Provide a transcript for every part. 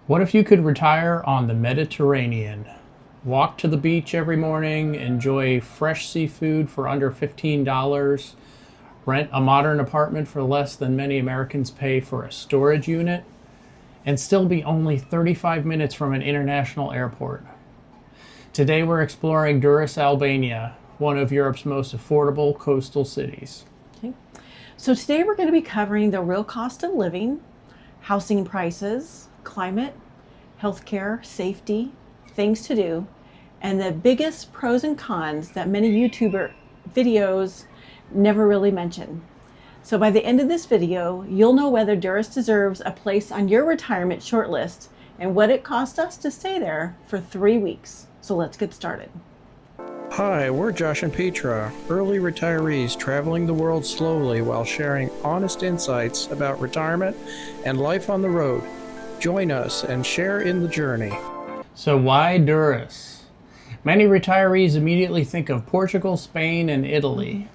What if you could retire on the Mediterranean? Walk to the beach every morning, enjoy fresh seafood for under $15, rent a modern apartment for less than many Americans pay for a storage unit, and still be only 35 minutes from an international airport. Today we're exploring Durrës, Albania, one of Europe's most affordable coastal cities. Okay. So today we're going to be covering the real cost of living, housing prices, climate, healthcare, safety, things to do, and the biggest pros and cons that many YouTuber videos never really mention. So by the end of this video, you'll know whether Durrës deserves a place on your retirement shortlist and what it cost us to stay there for 3 weeks. So let's get started. Hi, we're Josh and Petra, early retirees traveling the world slowly while sharing honest insights about retirement and life on the road. Join us and share in the journey. So why Durrës? Many retirees immediately think of Portugal, Spain, and Italy.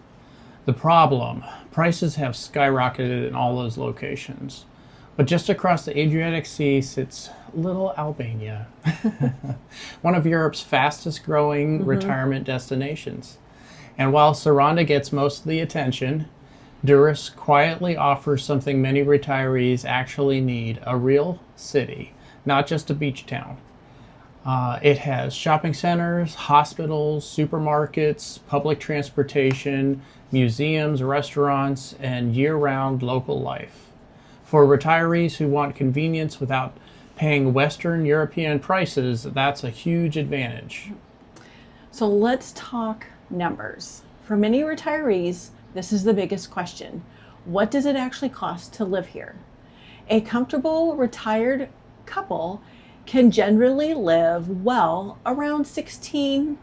The problem, prices have skyrocketed in all those locations. But just across the Adriatic Sea sits little Albania, one of Europe's fastest growing retirement destinations. And while Saranda gets most of the attention, Durrës quietly offers something many retirees actually need, a real city, not just a beach town. It has shopping centers, hospitals, supermarkets, public transportation, museums, restaurants, and year-round local life. For retirees who want convenience without paying Western European prices, that's a huge advantage. So let's talk numbers. For many retirees, this is the biggest question. What does it actually cost to live here? A comfortable retired couple can generally live well around $1,600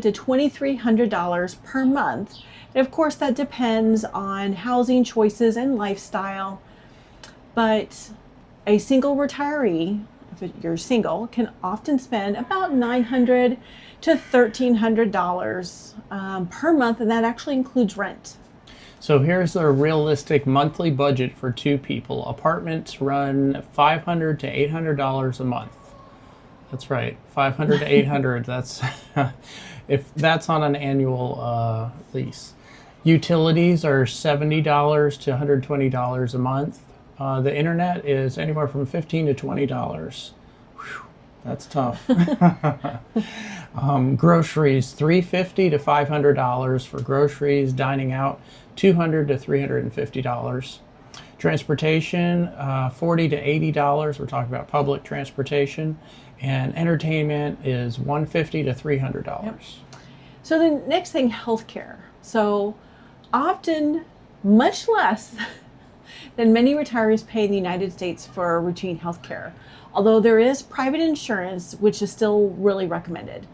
to $2,300 per month. And of course, that depends on housing choices and lifestyle. But a single retiree, if you're single, can often spend about $900 to $1,300 per month, and that actually includes rent. So here's a realistic monthly budget for two people. Apartments run $500 to $800 a month. That's right, $500 to $800. That's if that's on an annual lease. Utilities are $70 to $120 a month. The internet is anywhere from $15 to $20. Whew, that's tough. Groceries, $350 to $500 for groceries. Dining out, $200 to $350. Transportation, $40 to $80. We're talking about public transportation. And entertainment is $150 to $300. Yep. So the next thing, healthcare. So often much less than many retirees pay in the United States for routine healthcare, although there is private insurance, which is still really recommended.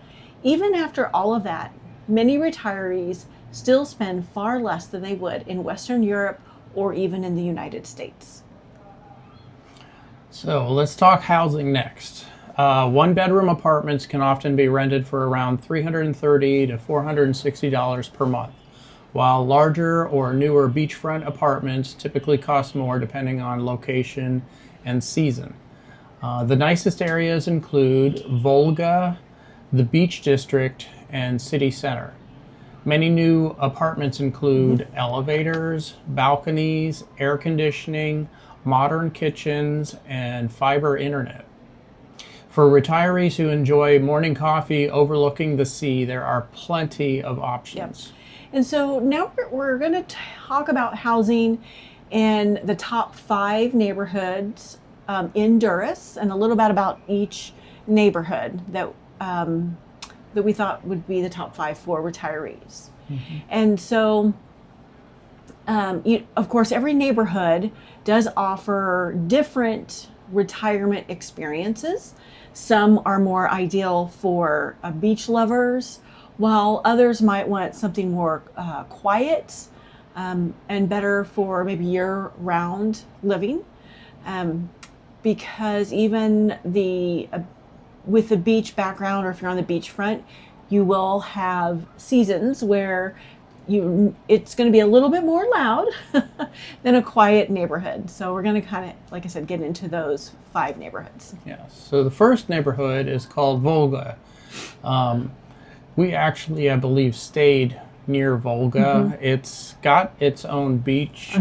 Even after all of that, many retirees still spend far less than they would in Western Europe or even in the United States. So let's talk housing next. One-bedroom apartments can often be rented for around $330 to $460 per month, while larger or newer beachfront apartments typically cost more depending on location and season. The nicest areas include Vollga, the Beach District, and City Center. Many new apartments include elevators, balconies, air conditioning, modern kitchens, and fiber internet. For retirees who enjoy morning coffee overlooking the sea, there are plenty of options. Yep. And so now we're going to talk about housing in the top 5 neighborhoods in Durrës, and a little bit about each neighborhood that we thought would be the top 5 for retirees. And so, of course, every neighborhood does offer different retirement experiences. Some are more ideal for beach lovers, while others might want something more quiet and better for maybe year-round living. Because even with the beach background, or if you're on the beachfront, you will have seasons where it's going to be a little bit more loud than a quiet neighborhood. So we're going to kind of, like I said, get into those 5 neighborhoods. Yes. So the first neighborhood is called Vollga. We actually, I believe, stayed near Vollga. It's got its own beach,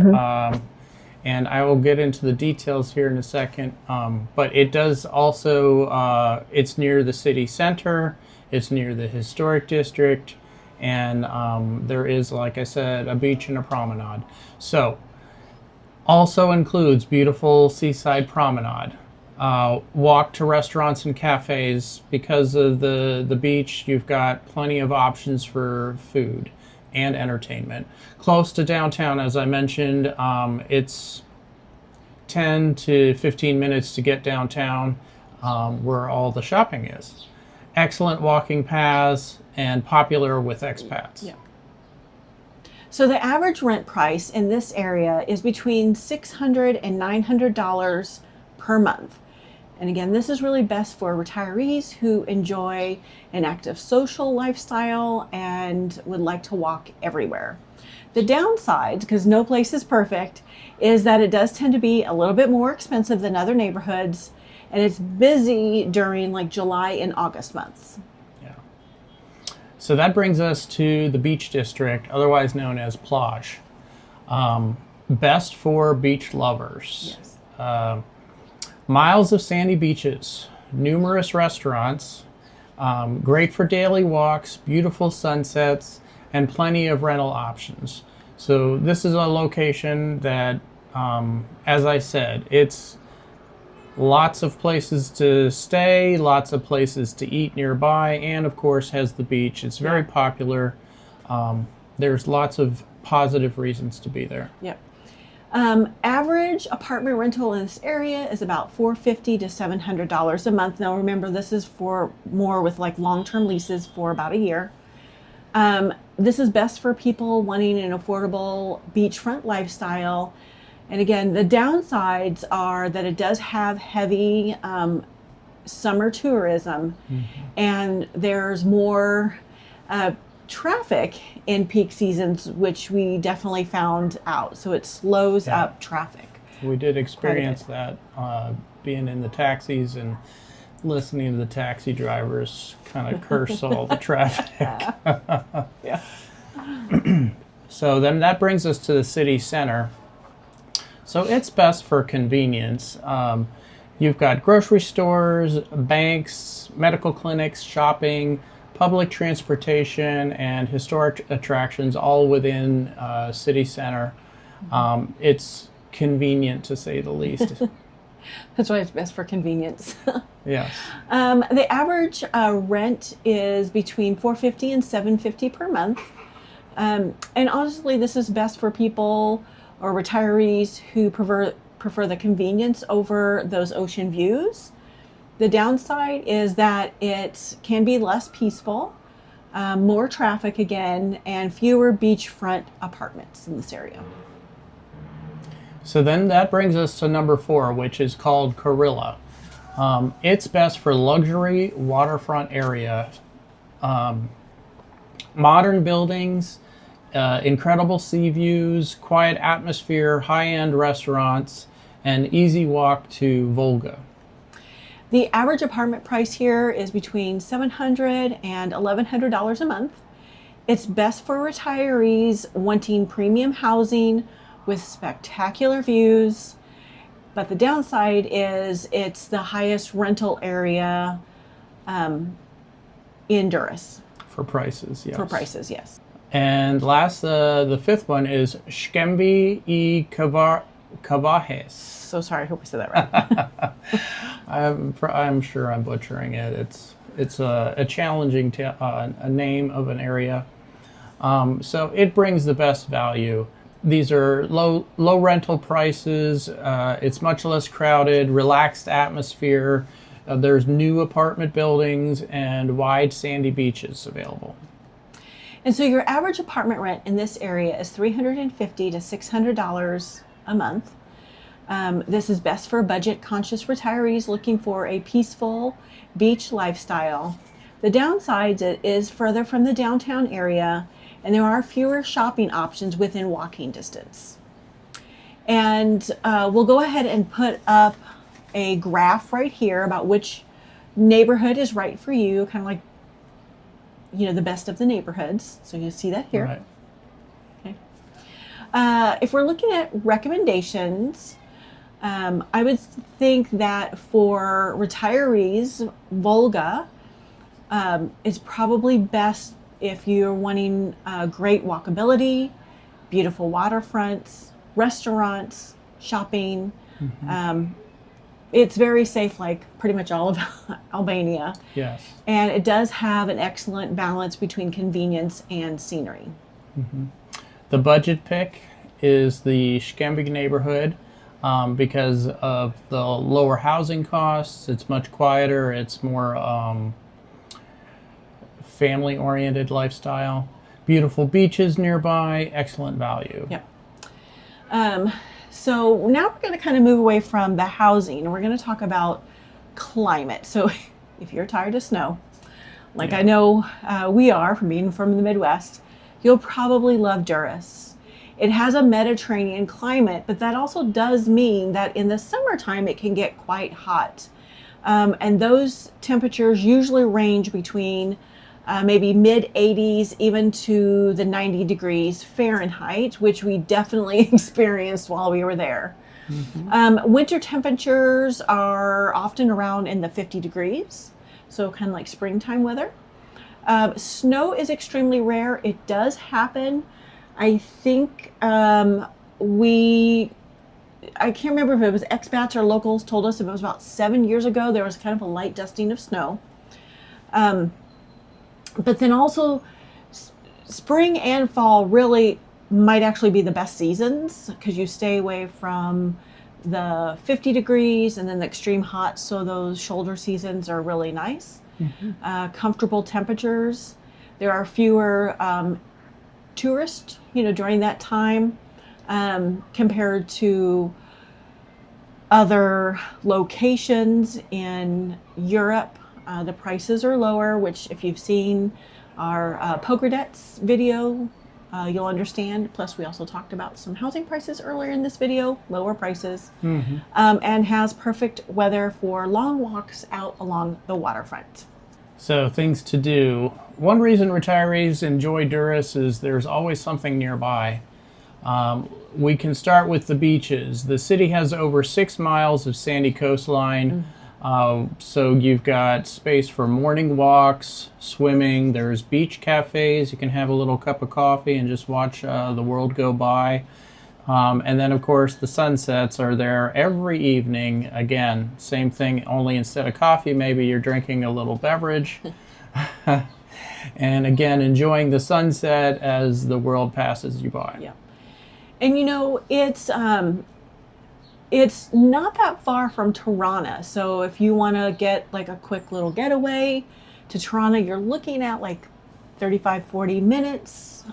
and I will get into the details here in a second. But it does also, it's near the city center, it's near the historic district, and there is, like I said, a beach and a promenade. So, also includes beautiful seaside promenade. Walk to restaurants and cafes. Because of the beach, you've got plenty of options for food and entertainment. Close to downtown, as I mentioned, it's 10 to 15 minutes to get downtown, where all the shopping is. Excellent walking paths and popular with expats. Yeah. So the average rent price in this area is between $600 and $900 per month. And again, this is really best for retirees who enjoy an active social lifestyle and would like to walk everywhere. The downside, because no place is perfect, is that it does tend to be a little bit more expensive than other neighborhoods, and it's busy during like July and August months. Yeah. So that brings us to the beach district, otherwise known as Plage. Best for beach lovers. Yes. Miles of sandy beaches, numerous restaurants, great for daily walks, beautiful sunsets, and plenty of rental options. So this is a location that, as I said, it's lots of places to stay, lots of places to eat nearby, and of course has the beach. It's very popular. There's lots of positive reasons to be there. Yep. Average apartment rental in this area is about $450 to $700 a month. Now remember, this is for more with like long-term leases for about a year. This is best for people wanting an affordable beachfront lifestyle. And again, the downsides are that it does have heavy summer tourism, and there's more traffic in peak seasons, which we definitely found out. So it slows up traffic. We did experience that being in the taxis and listening to the taxi drivers kind of curse all the traffic. Yeah. So then that brings us to the city center. So it's best for convenience. You've got grocery stores, banks, medical clinics, shopping, public transportation, and historic attractions all within city center. It's convenient, to say the least. That's why it's best for convenience. Yes. The average rent is between $450 and $750 per month. And honestly, this is best for people or retirees who prefer the convenience over those ocean views. The downside is that it can be less peaceful, more traffic again, and fewer beachfront apartments in this area. So then that brings us to number 4, which is called Corilla. It's best for luxury waterfront area. Modern buildings, incredible sea views, quiet atmosphere, high-end restaurants, and easy walk to Vollga. The average apartment price here is between $700 and $1,100 a month. It's best for retirees wanting premium housing with spectacular views, but the downside is it's the highest rental area in Durrës. For prices, yes. For prices, yes. And last, the 5th one is Shkëmbi I Kavajës. So sorry, I hope I said that right. I'm sure I'm butchering it. It's a challenging a name of an area. So it brings the best value. These are low rental prices. It's much less crowded, relaxed atmosphere. There's new apartment buildings and wide sandy beaches available. And so your average apartment rent in this area is $350 to $600 a month. This is best for budget-conscious retirees looking for a peaceful beach lifestyle. The downside is further from the downtown area, and there are fewer shopping options within walking distance. And we'll go ahead and put up a graph right here about which neighborhood is right for you, kind of like, you know, the best of the neighborhoods. So you see that here. Right. Okay. If we're looking at recommendations, I would think that for retirees, Vollga is probably best if you're wanting great walkability, beautiful waterfronts, restaurants, shopping. It's very safe, like pretty much all of Albania. Yes. And it does have an excellent balance between convenience and scenery. The budget pick is the Shkëmbi neighborhood because of the lower housing costs. It's much quieter. It's more family-oriented lifestyle. Beautiful beaches nearby. Excellent value. Yep. So now we're going to kind of move away from the housing, and we're going to talk about climate. So if you're tired of snow, like I know we are from being from the Midwest, you'll probably love Durrës. It has a Mediterranean climate, but that also does mean that in the summertime it can get quite hot. And those temperatures usually range between maybe mid 80s even to the 90 degrees Fahrenheit, which we definitely experienced while we were there. Winter temperatures are often around in the 50 degrees, so kind of like springtime weather. Snow is extremely rare. It does happen. I think I can't remember if it was expats or locals told us it was about 7 years ago there was kind of a light dusting of snow. But then also spring and fall really might actually be the best seasons because you stay away from the 50 degrees and then the extreme hot. So those shoulder seasons are really nice. Comfortable temperatures. There are fewer tourists, you know, during that time compared to other locations in Europe. The prices are lower, which if you've seen our Poker Debts video, you'll understand. Plus, we also talked about some housing prices earlier in this video, lower prices, and has perfect weather for long walks out along the waterfront. So things to do. One reason retirees enjoy Durrës is there's always something nearby. We can start with the beaches. The city has over 6 miles of sandy coastline. So you've got space for morning walks, swimming, there's beach cafes, you can have a little cup of coffee and just watch the world go by. And then of course the sunsets are there every evening. Again, same thing, only instead of coffee, maybe you're drinking a little beverage. And again, enjoying the sunset as the world passes you by. Yeah. And you know, it's not that far from Tirana. So if you want to get like a quick little getaway to Tirana, you're looking at like 35-40 minutes,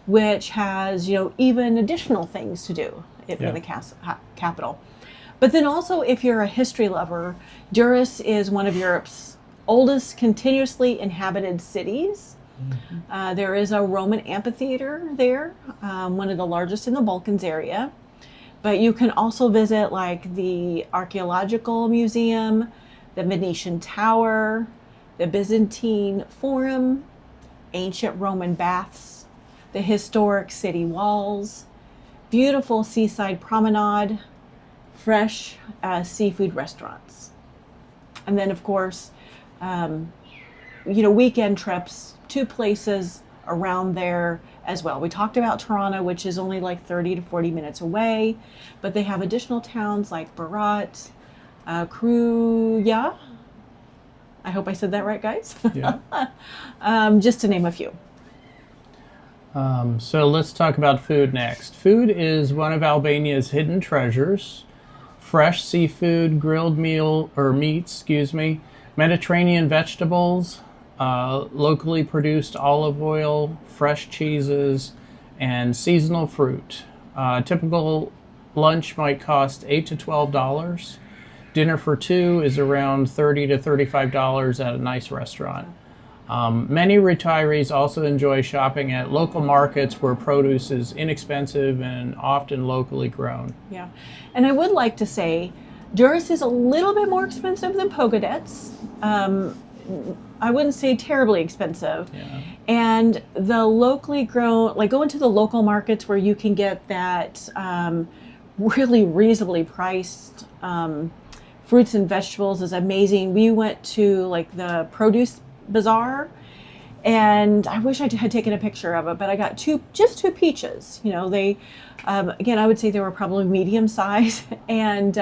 which has, you know, even additional things to do in the capital. But then also, if you're a history lover, Durrës is one of Europe's oldest continuously inhabited cities. There is a Roman amphitheater there, one of the largest in the Balkans area. But you can also visit like the Archaeological Museum, the Venetian Tower, the Byzantine Forum, ancient Roman baths, the historic city walls, beautiful seaside promenade, fresh seafood restaurants. And then of course, you know, weekend trips to places around there as well. We talked about Tirana, which is only like 30 to 40 minutes away, but they have additional towns like Berat, Kruja. I hope I said that right, guys. Yeah. Just to name a few. So let's talk about food next. Food is one of Albania's hidden treasures. Fresh seafood, grilled meats, Mediterranean vegetables, locally produced olive oil, fresh cheeses, and seasonal fruit. Typical lunch might cost $8 to $12. Dinner for two is around $30 to $35 at a nice restaurant. Many retirees also enjoy shopping at local markets where produce is inexpensive and often locally grown. Yeah. And I would like to say, Durrës is a little bit more expensive than Pogadets. I wouldn't say terribly expensive. Yeah. And the locally grown, like going to the local markets where you can get that really reasonably priced fruits and vegetables is amazing. We went to like the produce bazaar, and I wish I had taken a picture of it, but I got just two peaches. You know, they, again, I would say they were probably medium size, and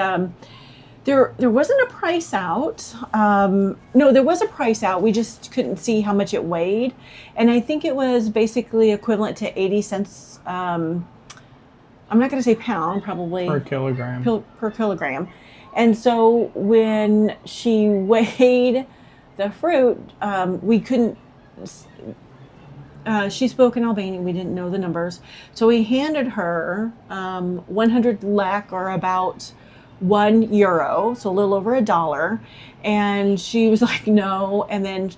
there wasn't a price out. No, there was a price out. We just couldn't see how much it weighed, and I think it was basically equivalent to 80 cents. I'm not going to say pound, probably Per kilogram. Per kilogram. And so when she weighed the fruit, we couldn't. She spoke in Albanian. We didn't know the numbers, so we handed her 100 lek, or about €1, so a little over $1, and she was like, no. And then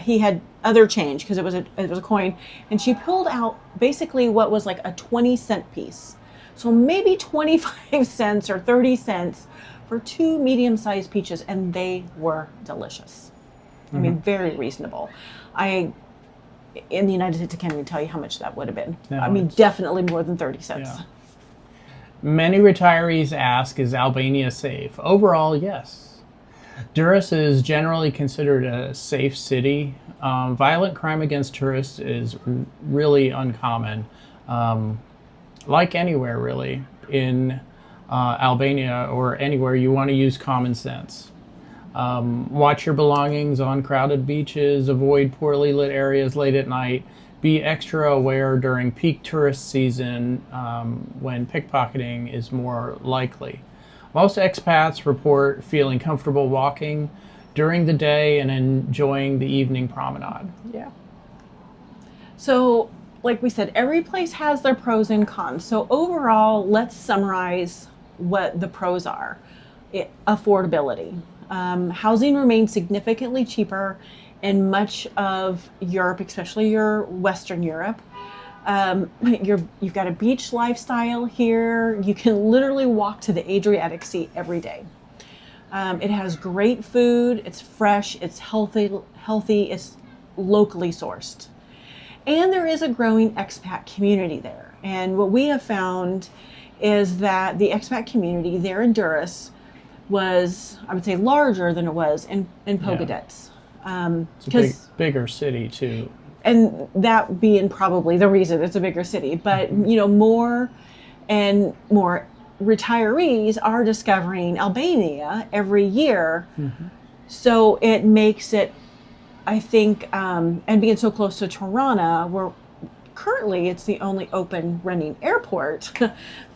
he had other change because it was a coin, and she pulled out basically what was like a 20-cent piece, so maybe 25 cents or 30 cents for two medium-sized peaches, and they were delicious. I mean, very reasonable. In the United States, I can't even tell you how much that would have been. No, I mean, definitely more than 30 cents. Yeah. Many retirees ask, is Albania safe? Overall, yes. Durrës is generally considered a safe city. Violent crime against tourists is really uncommon. Like anywhere, really, in Albania or anywhere, you want to use common sense. Watch your belongings on crowded beaches, avoid poorly lit areas late at night, be extra aware during peak tourist season when pickpocketing is more likely. Most expats report feeling comfortable walking during the day and enjoying the evening promenade. Yeah. So, like we said, every place has their pros and cons. So overall, let's summarize what the pros are. Affordability. Housing remains significantly cheaper in much of Europe, especially your Western Europe. You've got a beach lifestyle here. You can literally walk to the Adriatic Sea every day. It has great food. It's fresh. It's healthy. It's locally sourced. And there is a growing expat community there. And what we have found is that the expat community there in Durrës was, I would say, larger than it was in Pogadets. It's a bigger city too. And that being probably the reason it's a bigger city. But, you know, more and more retirees are discovering Albania every year. So it makes it, I think, and being so close to Tirana, where currently it's the only open running airport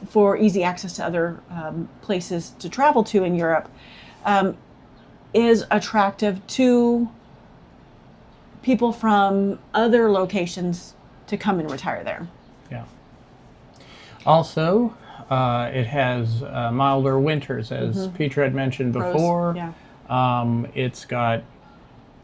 for easy access to other places to travel to in Europe, is attractive to people from other locations to come and retire there. Yeah. Also, it has milder winters, as Petra had mentioned before. Yeah. It's got,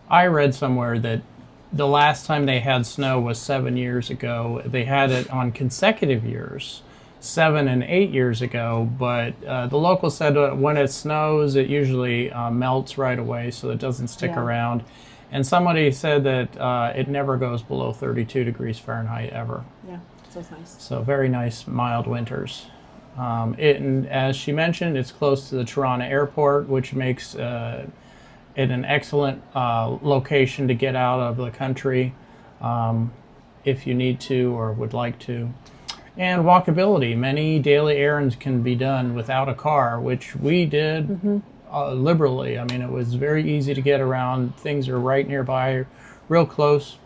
I read somewhere that the last time they had snow was 7 years ago. They had it on consecutive years, 7 and 8 years ago, but the locals said when it snows, it usually melts right away, so it doesn't stick around. And somebody said that it never goes below 32 degrees Fahrenheit ever. Yeah, so it's nice. So very nice, mild winters. And as she mentioned, it's close to the Tirana airport, which makes it an excellent location to get out of the country if you need to or would like to. And walkability. Many daily errands can be done without a car, which we did liberally. I mean, it was very easy to get around. Things are right nearby, real close.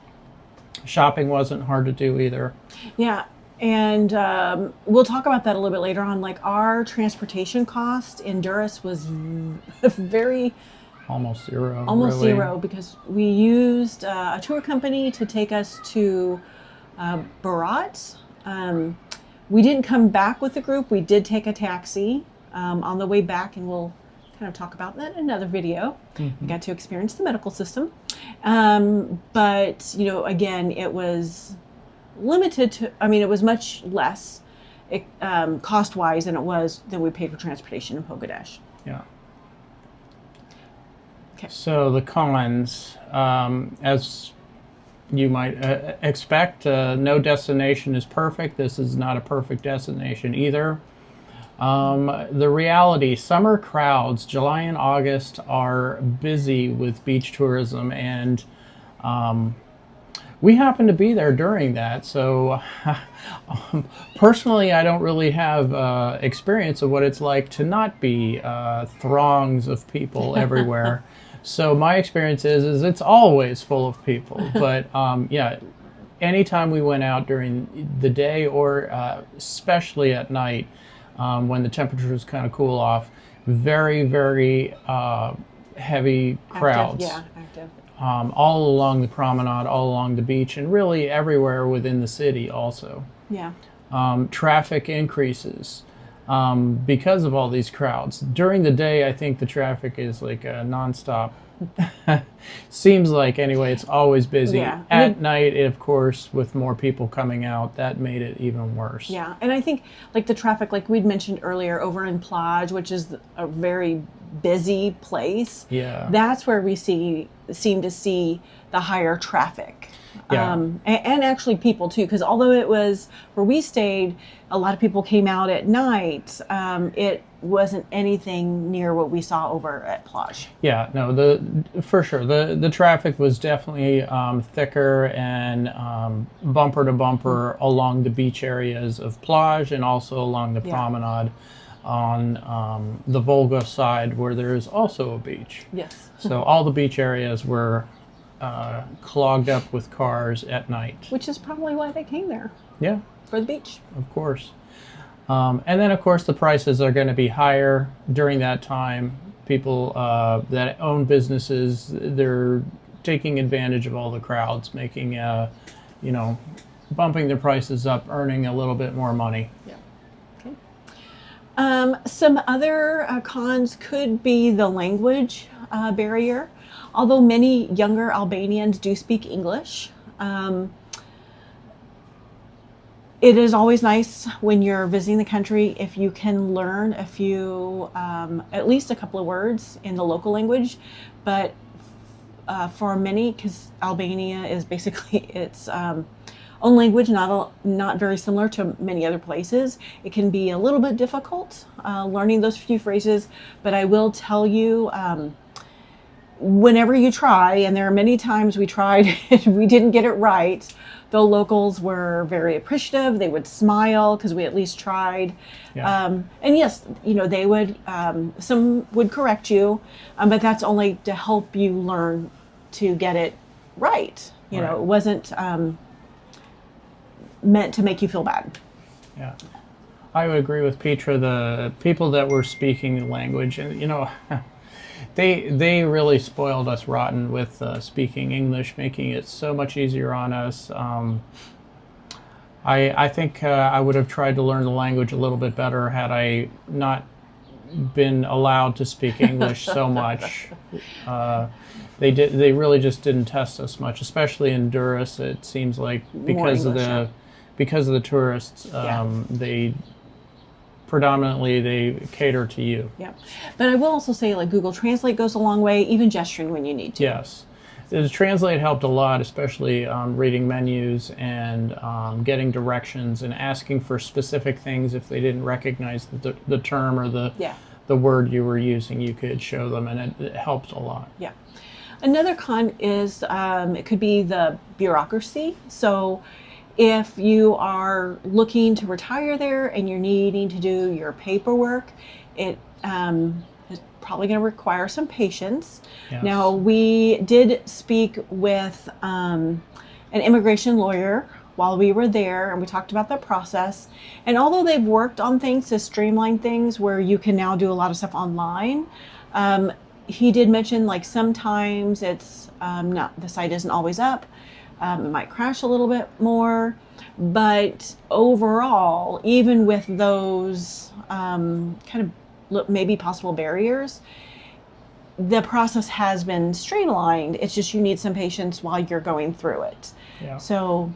Shopping wasn't hard to do either. Yeah, and we'll talk about that a little bit later on. Like, our transportation cost in Durrës was very... Almost zero. Almost really. zero, because we used a tour company to take us to Berat. We didn't come back with the group. We did take a taxi on the way back, and we'll kind of talk about that in another video. Mm-hmm. I got to experience the medical system. But, you know, again, it was limited to, I mean, it was much less cost-wise than we paid for transportation in Bangladesh. Yeah. Okay. So the cons, as you might expect, no destination is perfect. This is not a perfect destination either. The reality, summer crowds, July and August, are busy with beach tourism, and we happen to be there during that. So personally, I don't really have experience of what it's like to not be throngs of people everywhere. So my experience is it's always full of people. But yeah, anytime we went out during the day or especially at night, when the temperatures kind of cool off, very, very heavy crowds. Active. All along the promenade, all along the beach, and really everywhere within the city also. Yeah. Traffic increases because of all these crowds. During the day, I think the traffic is like nonstop. Seems like, anyway, it's always busy. Yeah. At night, of course, with more people coming out, that made it even worse. Yeah, and I think like the traffic, like we'd mentioned earlier, over in Plage, which is a very busy place. Yeah. That's where we seem to see the higher traffic. Yeah. And actually people too, because although it was where we stayed, a lot of people came out at night. It wasn't anything near what we saw over at Plage. Yeah, no, for sure. The traffic was definitely thicker and bumper to bumper along the beach areas of Plage and also along the promenade on the Vollga side where there is also a beach. Yes. So all the beach areas were clogged up with cars at night. Which is probably why they came there, Yeah, for the beach. of course. And then, of course, the prices are going to be higher during that time. People that own businesses, they're taking advantage of all the crowds, making, bumping their prices up, earning a little bit more money. Yeah. Okay. Some other cons could be the language barrier. Although many younger Albanians do speak English, it is always nice when you're visiting the country if you can learn a few, at least a couple of words in the local language. But for many, because Albania is basically its own language, not very similar to many other places, it can be a little bit difficult learning those few phrases. But I will tell you, whenever you try, and there are many times we tried and we didn't get it right, the locals were very appreciative. They would smile because we at least tried. Yeah. And yes, they would, some would correct you, but that's only to help you learn to get it right. Right. It wasn't meant to make you feel bad. Yeah. I would agree with Petra. The people that were speaking the language, and they really spoiled us rotten with speaking English, making it so much easier on us. I think I would have tried to learn the language a little bit better had I not been allowed to speak English so much. They really just didn't test us much, especially in Durrës. It seems like because of the tourists, they predominantly cater to you. Yeah, but I will also say, like, Google Translate goes a long way, even gesturing when you need to. Yes, the Translate helped a lot, especially reading menus and getting directions and asking for specific things if they didn't recognize the term or the word you were using. You could show them, and it helped a lot. Yeah. Another con is it could be the bureaucracy. So if you are looking to retire there and you're needing to do your paperwork, it is probably going to require some patience. Yes. Now, we did speak with an immigration lawyer while we were there, and we talked about that process. And although they've worked on things to streamline things where you can now do a lot of stuff online, he did mention, like, sometimes it's the site isn't always up. It might crash a little bit more, but overall, even with those kind of maybe possible barriers, the process has been streamlined. It's just you need some patience while you're going through it. Yeah. So,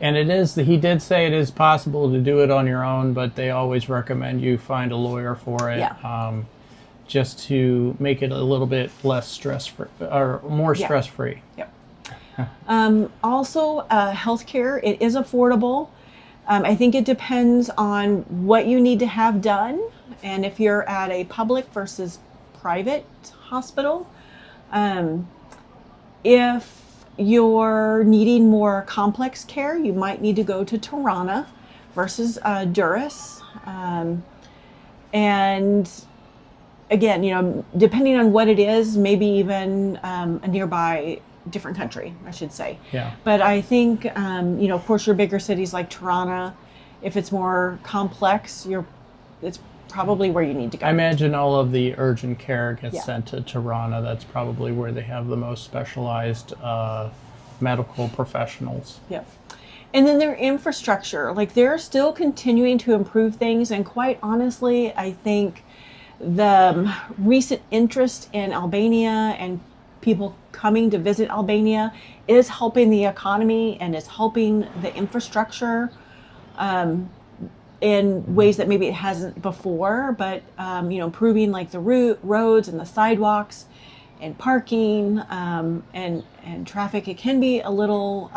And he did say it is possible to do it on your own, but they always recommend you find a lawyer for it. Yeah. Just to make it a little bit less stress-free, or more stress-free. Yep. Also, healthcare, it is affordable. I think it depends on what you need to have done, and if you're at a public versus private hospital. If you're needing more complex care, you might need to go to Tirana versus Durrës. And again, depending on what it is, maybe even a nearby different country, I should say. Yeah. But I think, of course, your bigger cities like Tirana, if it's more complex, it's probably where you need to go. I imagine all of the urgent care gets Yeah. sent to Tirana. That's probably where they have the most specialized medical professionals. Yep. And then their infrastructure, like they're still continuing to improve things. And quite honestly, I think the recent interest in Albania and people coming to visit Albania is helping the economy and is helping the infrastructure in ways that maybe it hasn't before, but improving like the roads and the sidewalks and parking and traffic. It can be a little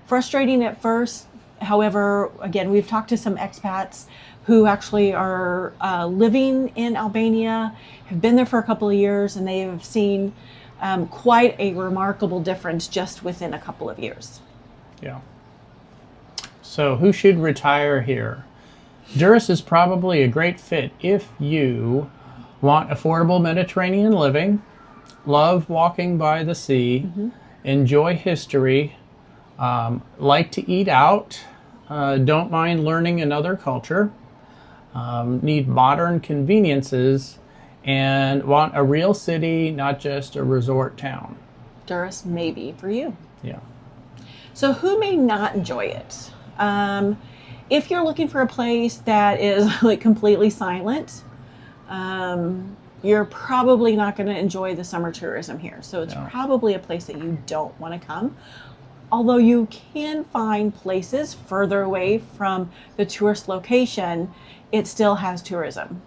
frustrating at first. However, again, we've talked to some expats who actually are living in Albania, have been there for a couple of years, and they have seen quite a remarkable difference just within a couple of years. Yeah. So who should retire here? Durrës is probably a great fit if you want affordable Mediterranean living, love walking by the sea, enjoy history, like to eat out, don't mind learning another culture, need modern conveniences, and want a real city, not just a resort town. Durrës may be for you. Yeah. So who may not enjoy it? If you're looking for a place that is like completely silent, you're probably not going to enjoy the summer tourism here. So it's probably a place that you don't want to come. Although you can find places further away from the tourist location, it still has tourism.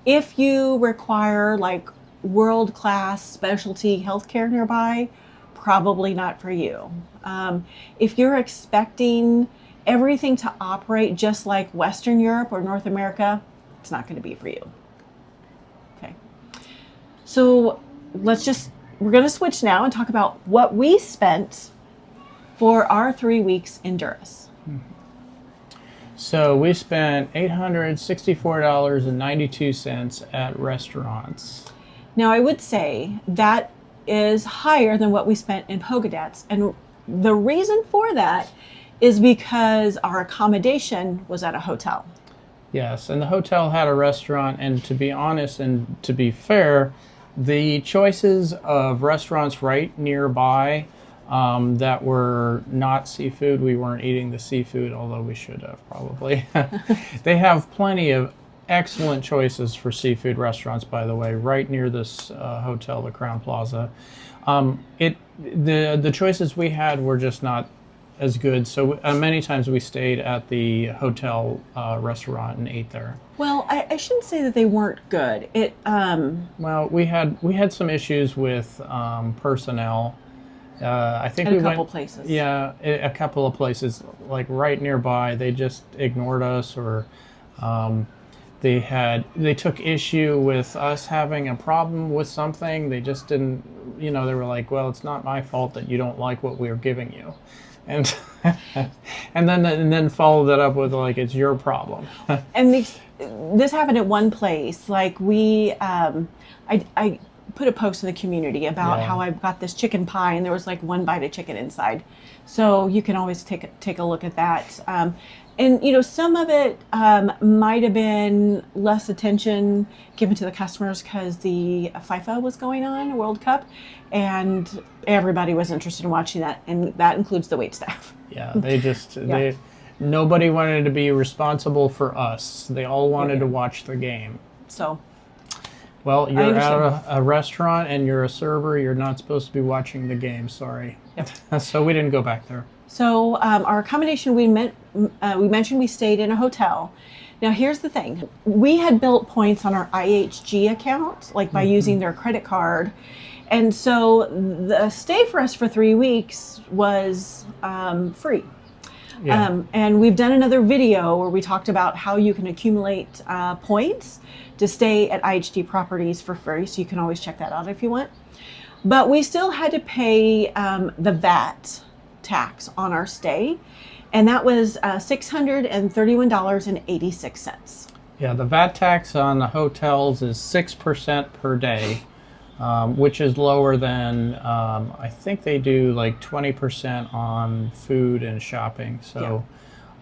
If you require like world-class specialty healthcare nearby, probably not for you. If you're expecting everything to operate just like Western Europe or North America, it's not going to be for you. Okay. So we're going to switch now and talk about what we spent for our 3 weeks in Durrës. So we spent $864.92 at restaurants. Now, I would say that is higher than what we spent in Pogadats. And the reason for that is because our accommodation was at a hotel. Yes, and the hotel had a restaurant, and to be honest and to be fair, the choices of restaurants right nearby that were not seafood, we weren't eating the seafood, although we should have probably. They have plenty of excellent choices for seafood restaurants, by the way, right near this hotel, the Crown Plaza. The choices we had were just not as good, so many times we stayed at the hotel restaurant and ate there. Well, I shouldn't say that they weren't good. Well, we had some issues with personnel. I think At we a couple went, places. Yeah, a couple of places like right nearby. They just ignored us, or they took issue with us having a problem with something. They just didn't, they were like, well, it's not my fault that you don't like what we're giving you. And and then followed that up with like, it's your problem. And this happened at one place. Like I put a post in the community about how I got this chicken pie, and there was like one bite of chicken inside. So you can always take a look at that. And some of it might have been less attention given to the customers because the FIFA was going on, World Cup, and everybody was interested in watching that, and that includes the waitstaff. Yeah, nobody wanted to be responsible for us. They all wanted to watch the game. So, Well, you're understand. at a restaurant and you're a server. You're not supposed to be watching the game. Sorry. Yep. So we didn't go back there. So our accommodation, we mentioned we stayed in a hotel. Now here's the thing: we had built points on our IHG account, like by using their credit card, and so the stay for us for 3 weeks was free. Yeah. And we've done another video where we talked about how you can accumulate points to stay at IHG properties for free. So you can always check that out if you want. But we still had to pay the VAT tax on our stay. And that was $631.86. Yeah, the VAT tax on the hotels is 6% per day, which is lower than, I think they do like 20% on food and shopping. So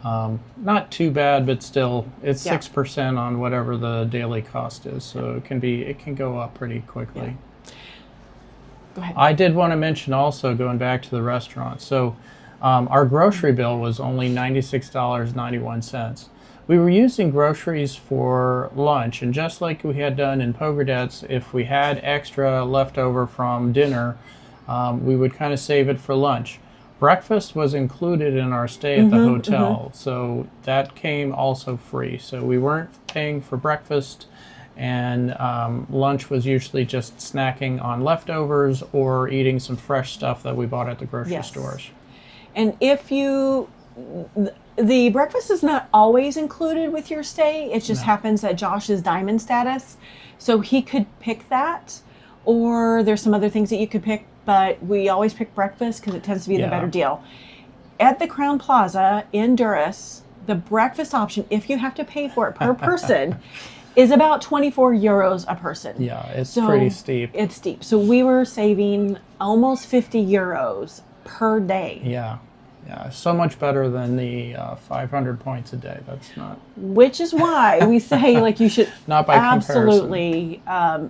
not too bad, but still it's 6% on whatever the daily cost is. So it can go up pretty quickly. Yeah. Go ahead. I did want to mention also, going back to the restaurant. So our grocery bill was only $96.91. We were using groceries for lunch, and just like we had done in Pogradets, if we had extra left over from dinner, we would kind of save it for lunch. Breakfast was included in our stay at the hotel, so that came also free. So we weren't paying for breakfast, and lunch was usually just snacking on leftovers or eating some fresh stuff that we bought at the grocery stores. And if the breakfast is not always included with your stay, it just happens that Josh is diamond status, so he could pick that, or there's some other things that you could pick, but we always pick breakfast because it tends to be the better deal. At the Crown Plaza in Durrës, the breakfast option, if you have to pay for it per person, is about 24 euros a person. Yeah, it's pretty steep. It's steep. So we were saving almost 50 euros per day. Yeah, so much better than the 500 points a day. That's not. Which is why we say, like, you should not by absolutely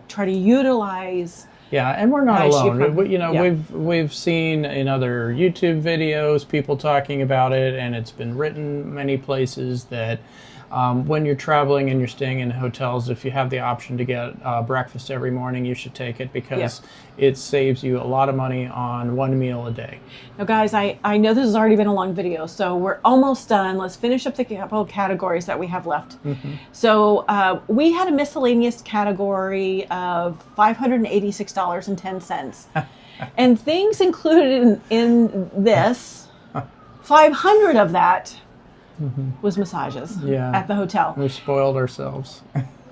try to utilize. Yeah, and we're not alone. Yeah. We've seen in other YouTube videos people talking about it, and it's been written many places that when you're traveling and you're staying in hotels, if you have the option to get breakfast every morning, you should take it because it saves you a lot of money on one meal a day. Now, guys, I know this has already been a long video, so we're almost done. Let's finish up the couple categories that we have left. So we had a miscellaneous category of $586.10. And things included in this, 500 of that was massages at the hotel. We spoiled ourselves.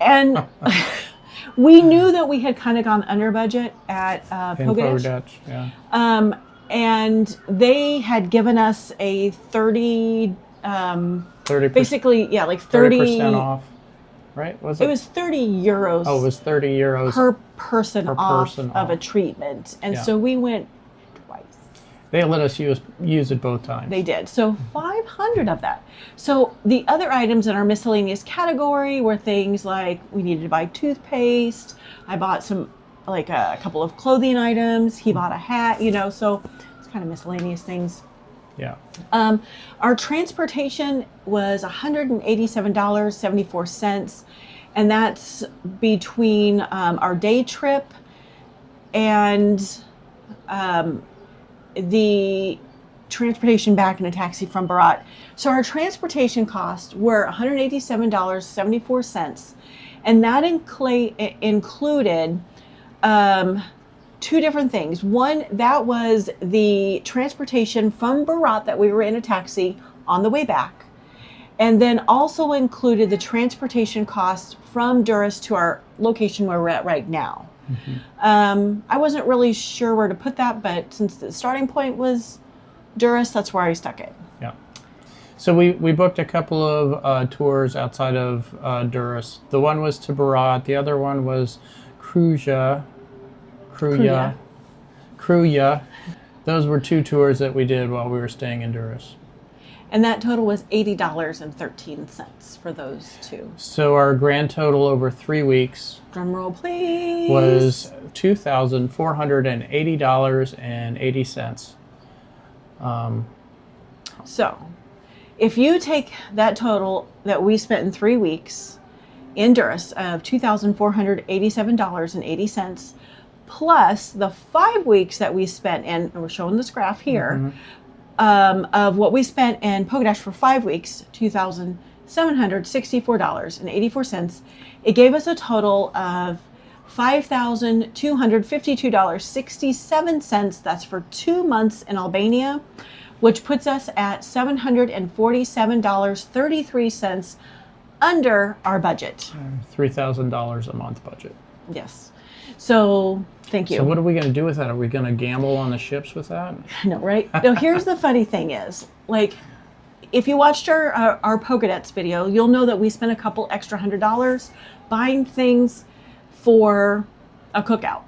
And we knew that we had kind of gone under budget at Pogradets. And they had given us a 30, 30%, basically, like 30% off, right? Was it? It was 30 euros. Oh, it was 30 euros per person off of a treatment. And so we went twice. They let us use it both times. They did. So 500 of that. So the other items in our miscellaneous category were things like we needed to buy toothpaste. I bought some, like a couple of clothing items. He bought a hat, so it's kind of miscellaneous things. Yeah. Our transportation was $187.74. And that's between our day trip and the transportation back in a taxi from Berat. So our transportation costs were $187.74, and that included two different things. One, that was the transportation from Berat that we were in a taxi on the way back, and then also included the transportation costs from Durrës to our location where we're at right now. I wasn't really sure where to put that, but since the starting point was Durrës, that's where I stuck it. Yeah. So we booked a couple of tours outside of Durrës. The one was to Berat. The other one was Kruja. Those were two tours that we did while we were staying in Durrës. And that total was $80.13 for those two. So our grand total over 3 weeks, drum roll please, was $2,480.80. So if you take that total that we spent in 3 weeks in Durrës of $2,487.80, plus the 5 weeks that we spent, and we're showing this graph here, of what we spent in Pogodash for 5 weeks, $2,764.84. It gave us a total of $5,252.67. That's for 2 months in Albania, which puts us at $747.33 under our budget. $3,000 a month budget. Yes. So thank you. So what are we going to do with that? Are we going to gamble on the ships with that? No, right? No, here's the funny thing is, like, if you watched our Pogadets video, you'll know that we spent a couple extra $100 buying things for a cookout.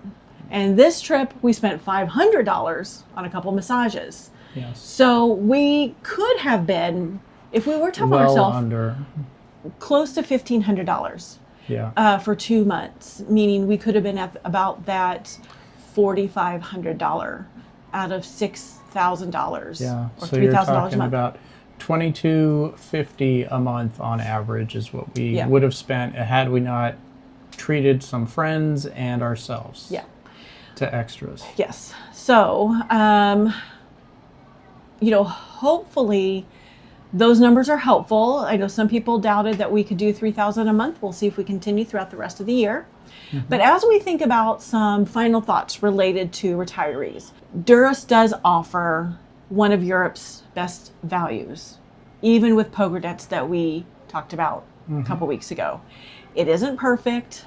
And this trip, we spent $500 on a couple massages. Yes. So we could have been, if we were to help Well ourselves, under. close to $1,500 Yeah. for 2 months, meaning we could have been at about that $4,500 out of $6,000 Yeah. or So you're $3,000 a talking month. about $2,250 a month on average is what we Yeah. would have spent had we not treated some friends and ourselves Yeah. to extras. Yes. So, hopefully those numbers are helpful. I know some people doubted that we could do $3,000 a month. We'll see if we continue throughout the rest of the year. But as we think about some final thoughts related to retirees, Durrës does offer one of Europe's best values, even with Pogadets that we talked about a couple weeks ago. It isn't perfect.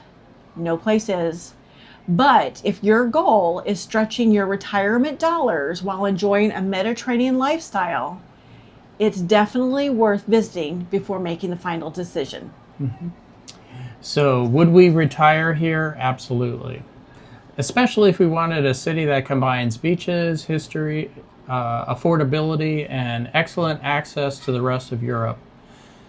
No place is. But if your goal is stretching your retirement dollars while enjoying a Mediterranean lifestyle, it's definitely worth visiting before making the final decision. So would we retire here? Absolutely. Especially if we wanted a city that combines beaches, history, affordability, and excellent access to the rest of Europe.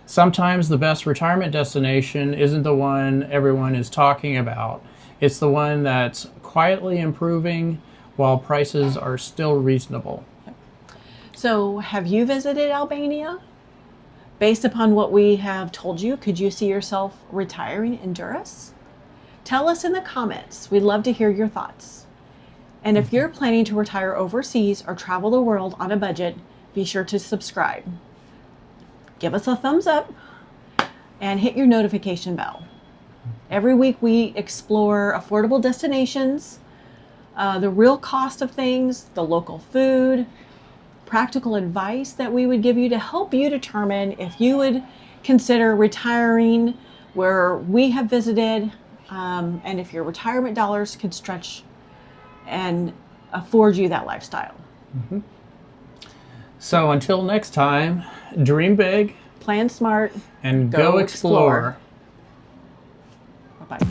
Sometimes the best retirement destination isn't the one everyone is talking about. It's the one that's quietly improving while prices are still reasonable. So have you visited Albania? Based upon what we have told you, could you see yourself retiring in Durrës? Tell us in the comments. We'd love to hear your thoughts. And if you're planning to retire overseas or travel the world on a budget, be sure to subscribe. Give us a thumbs up and hit your notification bell. Every week we explore affordable destinations, the real cost of things, the local food, practical advice that we would give you to help you determine if you would consider retiring where we have visited, and if your retirement dollars could stretch and afford you that lifestyle. So until next time, dream big Plan smart. and go explore. Bye-bye.